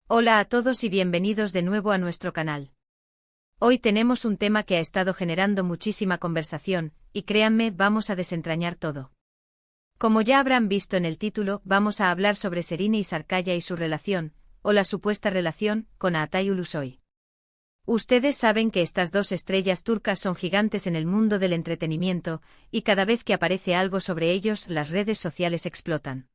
Hola a todos y bienvenidos de nuevo a nuestro canal. Hoy tenemos un tema que ha estado generando muchísima conversación, y créanme, vamos a desentrañar todo. Como ya habrán visto en el título, vamos a hablar sobre Serine Sarkaya y su relación, o la supuesta relación, con Altay Ulusoy. Ustedes saben que estas dos estrellas turcas son gigantes en el mundo del entretenimiento, y cada vez que aparece algo sobre ellos, las redes sociales explotan.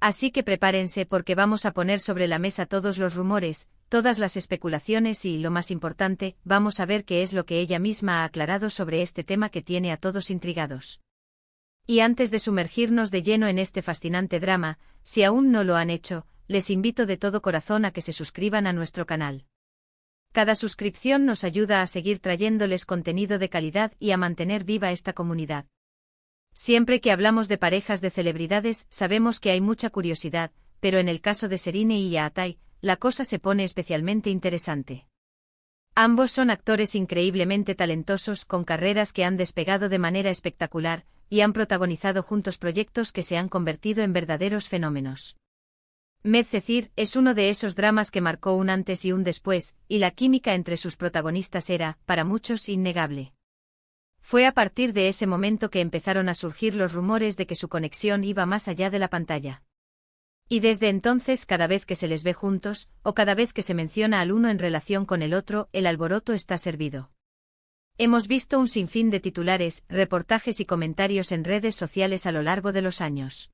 Así que prepárense porque vamos a poner sobre la mesa todos los rumores, todas las especulaciones y, lo más importante, vamos a ver qué es lo que ella misma ha aclarado sobre este tema que tiene a todos intrigados. Y antes de sumergirnos de lleno en este fascinante drama, si aún no lo han hecho, les invito de todo corazón a que se suscriban a nuestro canal. Cada suscripción nos ayuda a seguir trayéndoles contenido de calidad y a mantener viva esta comunidad. Siempre que hablamos de parejas de celebridades, sabemos que hay mucha curiosidad, pero en el caso de Serine y Altay, la cosa se pone especialmente interesante. Ambos son actores increíblemente talentosos con carreras que han despegado de manera espectacular, y han protagonizado juntos proyectos que se han convertido en verdaderos fenómenos. Medcezir es uno de esos dramas que marcó un antes y un después, y la química entre sus protagonistas era, para muchos, innegable. Fue a partir de ese momento que empezaron a surgir los rumores de que su conexión iba más allá de la pantalla. Y desde entonces, cada vez que se les ve juntos, o cada vez que se menciona al uno en relación con el otro, el alboroto está servido. Hemos visto un sinfín de titulares, reportajes y comentarios en redes sociales a lo largo de los años.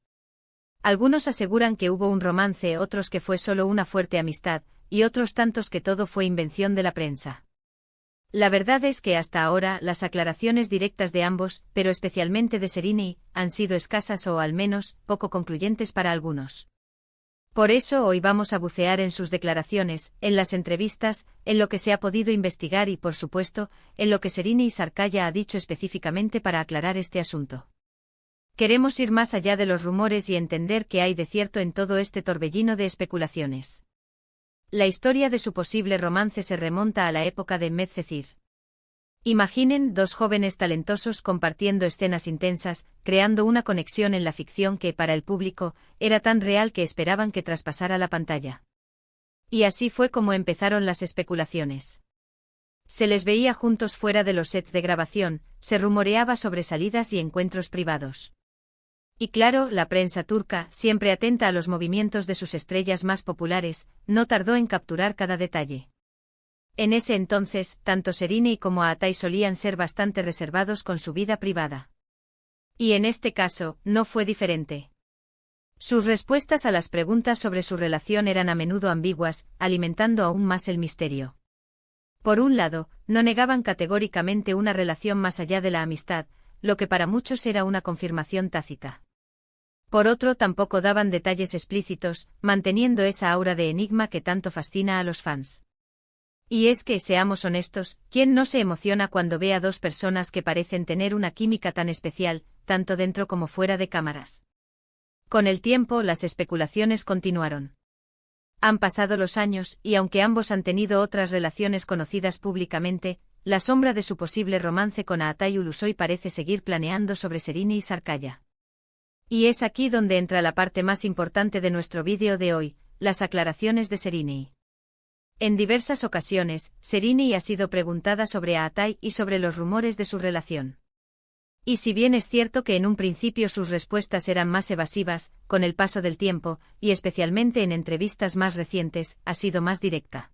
Algunos aseguran que hubo un romance, otros que fue solo una fuerte amistad, y otros tantos que todo fue invención de la prensa. La verdad es que hasta ahora las aclaraciones directas de ambos, pero especialmente de Serine, han sido escasas o al menos, poco concluyentes para algunos. Por eso hoy vamos a bucear en sus declaraciones, en las entrevistas, en lo que se ha podido investigar y por supuesto, en lo que Serine Sarkaya ha dicho específicamente para aclarar este asunto. Queremos ir más allá de los rumores y entender qué hay de cierto en todo este torbellino de especulaciones. La historia de su posible romance se remonta a la época de Medcezir. Imaginen dos jóvenes talentosos compartiendo escenas intensas, creando una conexión en la ficción que, para el público, era tan real que esperaban que traspasara la pantalla. Y así fue como empezaron las especulaciones. Se les veía juntos fuera de los sets de grabación, se rumoreaba sobre salidas y encuentros privados. Y claro, la prensa turca, siempre atenta a los movimientos de sus estrellas más populares, no tardó en capturar cada detalle. En ese entonces, tanto Serine como Altay solían ser bastante reservados con su vida privada. Y en este caso, no fue diferente. Sus respuestas a las preguntas sobre su relación eran a menudo ambiguas, alimentando aún más el misterio. Por un lado, no negaban categóricamente una relación más allá de la amistad, lo que para muchos era una confirmación tácita. Por otro, tampoco daban detalles explícitos, manteniendo esa aura de enigma que tanto fascina a los fans. Y es que, seamos honestos, ¿quién no se emociona cuando ve a dos personas que parecen tener una química tan especial, tanto dentro como fuera de cámaras? Con el tiempo, las especulaciones continuaron. Han pasado los años, y aunque ambos han tenido otras relaciones conocidas públicamente, la sombra de su posible romance con Altay Ulusoy parece seguir planeando sobre Serine Sarkaya. Y es aquí donde entra la parte más importante de nuestro vídeo de hoy, las aclaraciones de Serine. En diversas ocasiones, Serine ha sido preguntada sobre Altay y sobre los rumores de su relación. Y si bien es cierto que en un principio sus respuestas eran más evasivas, con el paso del tiempo, y especialmente en entrevistas más recientes, ha sido más directa.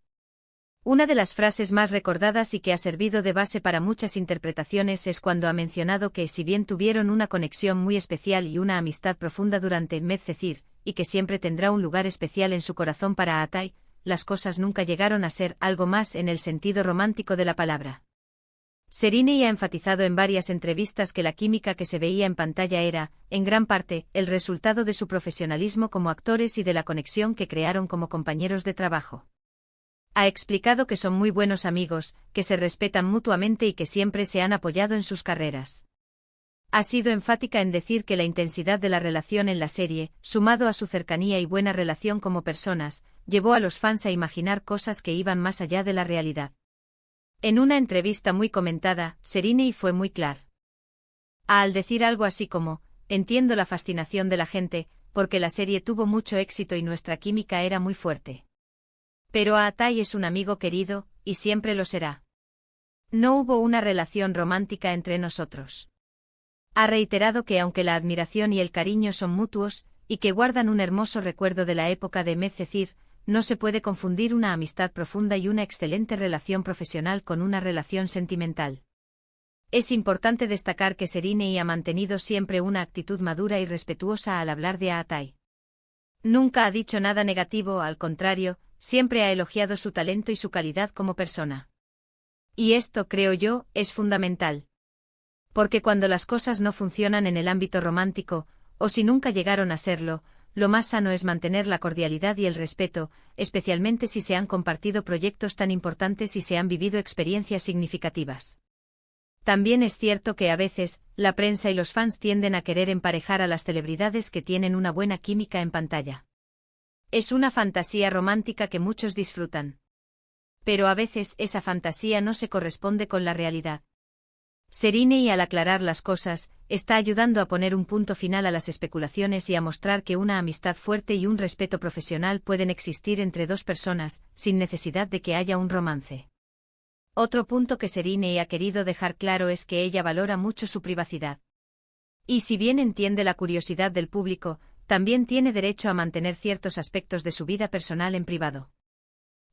Una de las frases más recordadas y que ha servido de base para muchas interpretaciones es cuando ha mencionado que si bien tuvieron una conexión muy especial y una amistad profunda durante Medcezir, y que siempre tendrá un lugar especial en su corazón para Altay, las cosas nunca llegaron a ser algo más en el sentido romántico de la palabra. Serine ha enfatizado en varias entrevistas que la química que se veía en pantalla era, en gran parte, el resultado de su profesionalismo como actores y de la conexión que crearon como compañeros de trabajo. Ha explicado que son muy buenos amigos, que se respetan mutuamente y que siempre se han apoyado en sus carreras. Ha sido enfática en decir que la intensidad de la relación en la serie, sumado a su cercanía y buena relación como personas, llevó a los fans a imaginar cosas que iban más allá de la realidad. En una entrevista muy comentada, Serine fue muy clara. Al decir algo así como, entiendo la fascinación de la gente, porque la serie tuvo mucho éxito y nuestra química era muy fuerte. Pero Aatai es un amigo querido, y siempre lo será. No hubo una relación romántica entre nosotros. Ha reiterado que aunque la admiración y el cariño son mutuos, y que guardan un hermoso recuerdo de la época de Medcezir, no se puede confundir una amistad profunda y una excelente relación profesional con una relación sentimental. Es importante destacar que Serinei ha mantenido siempre una actitud madura y respetuosa al hablar de Aatai. Nunca ha dicho nada negativo, al contrario, siempre ha elogiado su talento y su calidad como persona. Y esto, creo yo, es fundamental. Porque cuando las cosas no funcionan en el ámbito romántico, o si nunca llegaron a serlo, lo más sano es mantener la cordialidad y el respeto, especialmente si se han compartido proyectos tan importantes y se han vivido experiencias significativas. También es cierto que a veces, la prensa y los fans tienden a querer emparejar a las celebridades que tienen una buena química en pantalla. Es una fantasía romántica que muchos disfrutan. Pero a veces esa fantasía no se corresponde con la realidad. Serinei, al aclarar las cosas, está ayudando a poner un punto final a las especulaciones y a mostrar que una amistad fuerte y un respeto profesional pueden existir entre dos personas, sin necesidad de que haya un romance. Otro punto que Serinei ha querido dejar claro es que ella valora mucho su privacidad. Y si bien entiende la curiosidad del público, también tiene derecho a mantener ciertos aspectos de su vida personal en privado.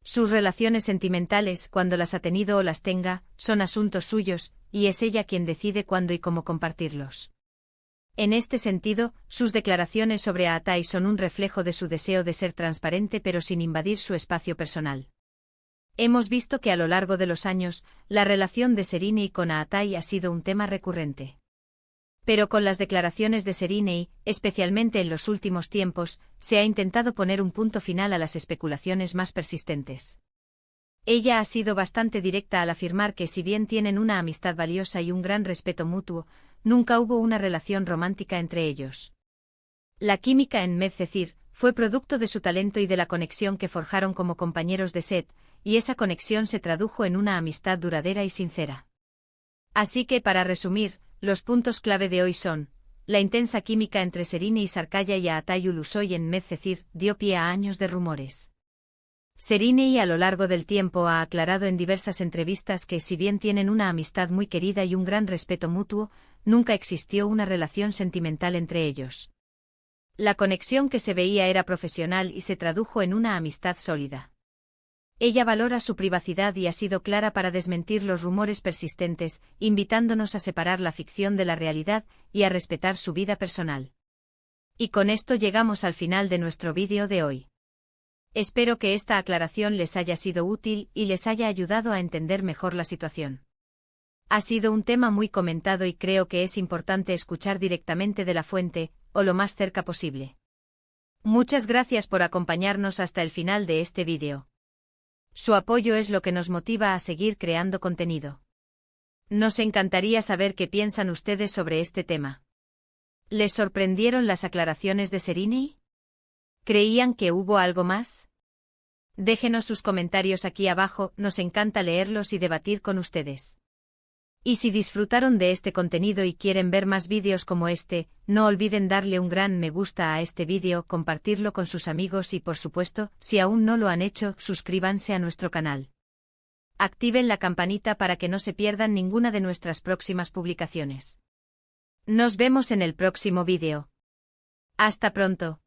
Sus relaciones sentimentales, cuando las ha tenido o las tenga, son asuntos suyos, y es ella quien decide cuándo y cómo compartirlos. En este sentido, sus declaraciones sobre Aatai son un reflejo de su deseo de ser transparente pero sin invadir su espacio personal. Hemos visto que a lo largo de los años, la relación de Serinei con Aatai ha sido un tema recurrente. Pero con las declaraciones de Serinei, especialmente en los últimos tiempos, se ha intentado poner un punto final a las especulaciones más persistentes. Ella ha sido bastante directa al afirmar que si bien tienen una amistad valiosa y un gran respeto mutuo, nunca hubo una relación romántica entre ellos. La química en Medcezir fue producto de su talento y de la conexión que forjaron como compañeros de set, y esa conexión se tradujo en una amistad duradera y sincera. Así que, para resumir, los puntos clave de hoy son: la intensa química entre Serinei Sarkaya y Aatai Ulusoy en Medcezir dio pie a años de rumores. Serinei a lo largo del tiempo ha aclarado en diversas entrevistas que si bien tienen una amistad muy querida y un gran respeto mutuo, nunca existió una relación sentimental entre ellos. La conexión que se veía era profesional y se tradujo en una amistad sólida. Ella valora su privacidad y ha sido clara para desmentir los rumores persistentes, invitándonos a separar la ficción de la realidad y a respetar su vida personal. Y con esto llegamos al final de nuestro vídeo de hoy. Espero que esta aclaración les haya sido útil y les haya ayudado a entender mejor la situación. Ha sido un tema muy comentado y creo que es importante escuchar directamente de la fuente, o lo más cerca posible. Muchas gracias por acompañarnos hasta el final de este vídeo. Su apoyo es lo que nos motiva a seguir creando contenido. Nos encantaría saber qué piensan ustedes sobre este tema. ¿Les sorprendieron las aclaraciones de Serinei? ¿Creían que hubo algo más? Déjenos sus comentarios aquí abajo, nos encanta leerlos y debatir con ustedes. Y si disfrutaron de este contenido y quieren ver más vídeos como este, no olviden darle un gran me gusta a este vídeo, compartirlo con sus amigos y por supuesto, si aún no lo han hecho, suscríbanse a nuestro canal. Activen la campanita para que no se pierdan ninguna de nuestras próximas publicaciones. Nos vemos en el próximo vídeo. Hasta pronto.